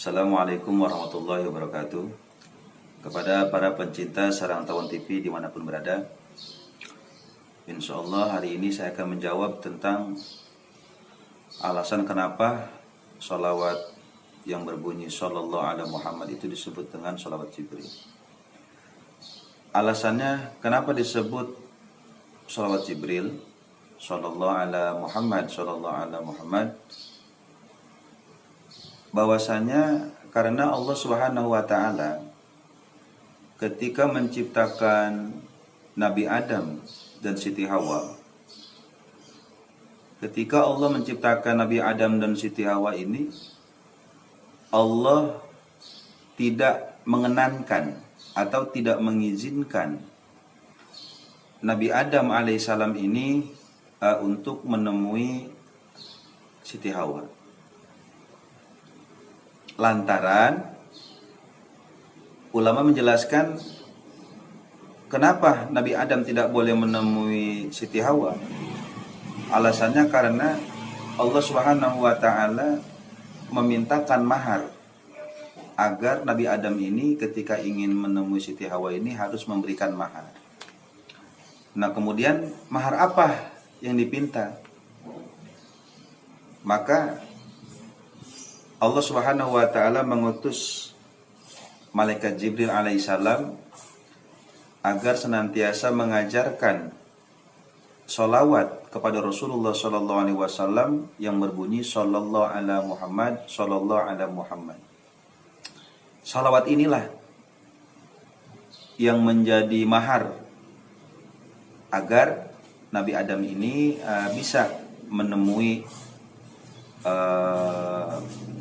Assalamualaikum warahmatullahi wabarakatuh. Kepada para pencinta sarang tawon TV dimanapun berada, insya Allah hari ini saya akan menjawab tentang alasan kenapa sholawat yang berbunyi Sallallahu ala Muhammad itu disebut dengan sholawat Jibril. Alasannya kenapa disebut sholawat Jibril, Sallallahu ala Muhammad, Sallallahu ala Muhammad, bahwasanya karena Allah Subhanahu wa taala ketika menciptakan Nabi Adam dan Siti Hawa, ketika Allah menciptakan Nabi Adam dan Siti Hawa ini, Allah tidak mengenankan atau tidak mengizinkan Nabi Adam alaihissalam ini untuk menemui Siti Hawa. Lantaran ulama menjelaskan kenapa Nabi Adam tidak boleh menemui Siti Hawa. Alasannya karena Allah Subhanahu wa taala memintakan mahar agar Nabi Adam ini ketika ingin menemui Siti Hawa ini harus memberikan mahar. Nah, kemudian mahar apa yang dipinta? Maka Allah Subhanahu wa taala mengutus malaikat Jibril alaihissalam agar senantiasa mengajarkan sholawat kepada Rasulullah sallallahu alaihi wasallam yang berbunyi Sallallahu ala Muhammad, Sallallahu ala Muhammad. Sholawat inilah yang menjadi mahar agar Nabi Adam ini bisa menemui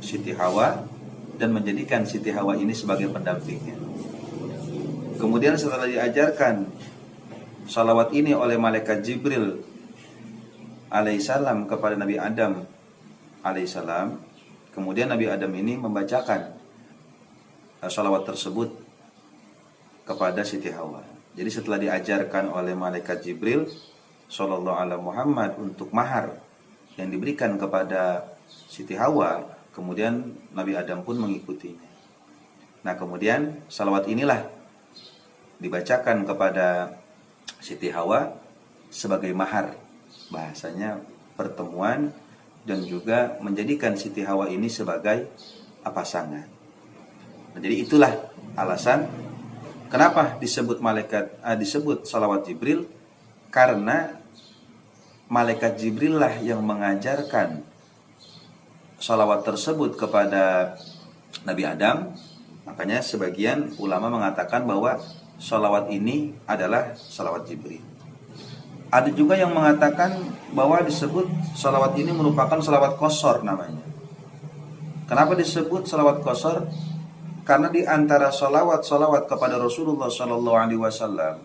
Siti Hawa dan menjadikan Siti Hawa ini sebagai pendampingnya. Kemudian setelah diajarkan salawat ini oleh malaikat Jibril alaihissalam kepada Nabi Adam alaihissalam, kemudian Nabi Adam ini membacakan salawat tersebut kepada Siti Hawa. Jadi setelah diajarkan oleh malaikat Jibril Sallallahu ala Muhammad untuk mahar yang diberikan kepada Siti Hawa, kemudian Nabi Adam pun mengikutinya. Nah, kemudian salawat inilah dibacakan kepada Siti Hawa sebagai mahar, bahasanya pertemuan, dan juga menjadikan Siti Hawa ini sebagai pasangan. Nah, jadi itulah alasan kenapa disebut salawat Jibril, karena malaikat Jibril lah yang mengajarkan salawat tersebut kepada Nabi Adam. Makanya sebagian ulama mengatakan bahwa salawat ini adalah salawat Jibril. Ada juga yang mengatakan bahwa disebut salawat ini merupakan salawat qasar namanya. Kenapa disebut salawat qasar? Karena di antara salawat kepada Rasulullah Sallallahu Alaihi Wasallam,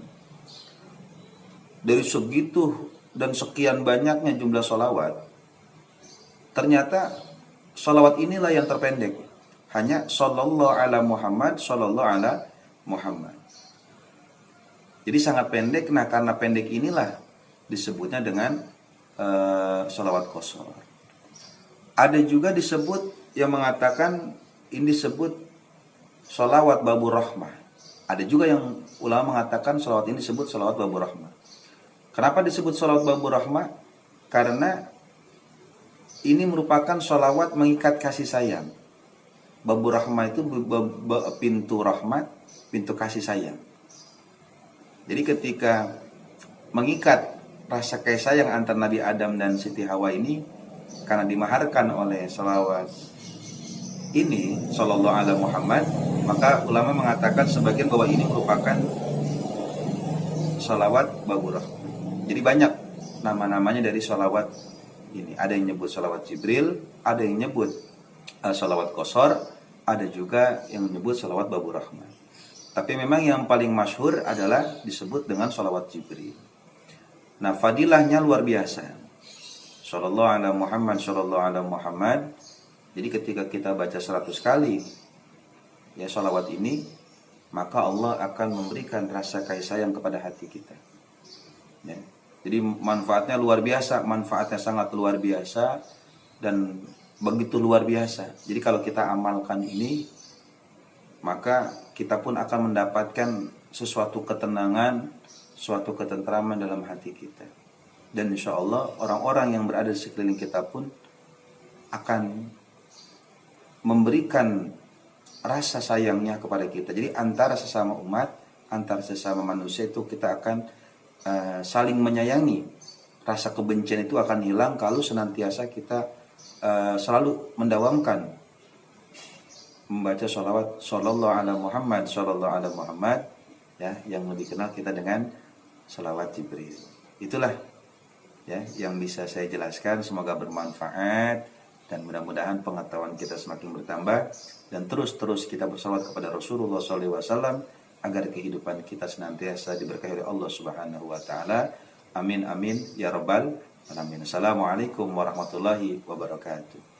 dari segitu dan sekian banyaknya jumlah salawat, ternyata salawat inilah yang terpendek, hanya Sallallahu ala Muhammad, Sallallahu ala Muhammad. Jadi sangat pendek. Nah, karena pendek inilah disebutnya dengan salawat qasar. Ada juga disebut yang mengatakan ini disebut salawat babur rahmah. Ada juga yang ulama mengatakan salawat ini disebut salawat babur rahmah. Kenapa disebut salawat babur rahmah? Karena ini merupakan salawat mengikat kasih sayang. Babur rahmah itu pintu rahmat, pintu kasih sayang. Jadi ketika mengikat rasa kasih sayang antara Nabi Adam dan Siti Hawa ini, karena dimaharkan oleh salawat ini Sallallahu ala Muhammad, maka ulama mengatakan sebagian bahwa ini merupakan salawat babur rahmah. Jadi banyak nama-namanya dari salawat ini. Ada yang nyebut salawat Jibril, ada yang nyebut salawat qasar, ada juga yang menyebut salawat babur rahmah. Tapi memang yang paling masyhur adalah disebut dengan salawat Jibril. Nah, fadilahnya luar biasa. Sallallahu ala Muhammad, Sallallahu ala Muhammad. Jadi ketika kita baca 100 kali ya salawat ini, maka Allah akan memberikan rasa kasih sayang kepada hati kita. Ya. Jadi manfaatnya luar biasa, manfaatnya sangat luar biasa, dan begitu luar biasa. Jadi kalau kita amalkan ini, maka kita pun akan mendapatkan sesuatu ketenangan, suatu ketentraman dalam hati kita. Dan insya Allah orang-orang yang berada di sekeliling kita pun akan memberikan rasa sayangnya kepada kita. Jadi antara sesama umat, antara sesama manusia itu kita akan saling menyayangi. Rasa kebencian itu akan hilang kalau senantiasa kita selalu mendawamkan membaca sholawat sallallahu ala Muhammad sallallahu ala Muhammad, ya, yang lebih kenal kita dengan sholawat Jibril. Itulah ya yang bisa saya jelaskan. Semoga bermanfaat dan mudah-mudahan pengetahuan kita semakin bertambah dan terus kita bersalawat kepada Rasulullah SAW agar kehidupan kita senantiasa diberkahi oleh Allah Subhanahu wa taala. Amin amin ya rabbal alamin. Assalamualaikum warahmatullahi wabarakatuh.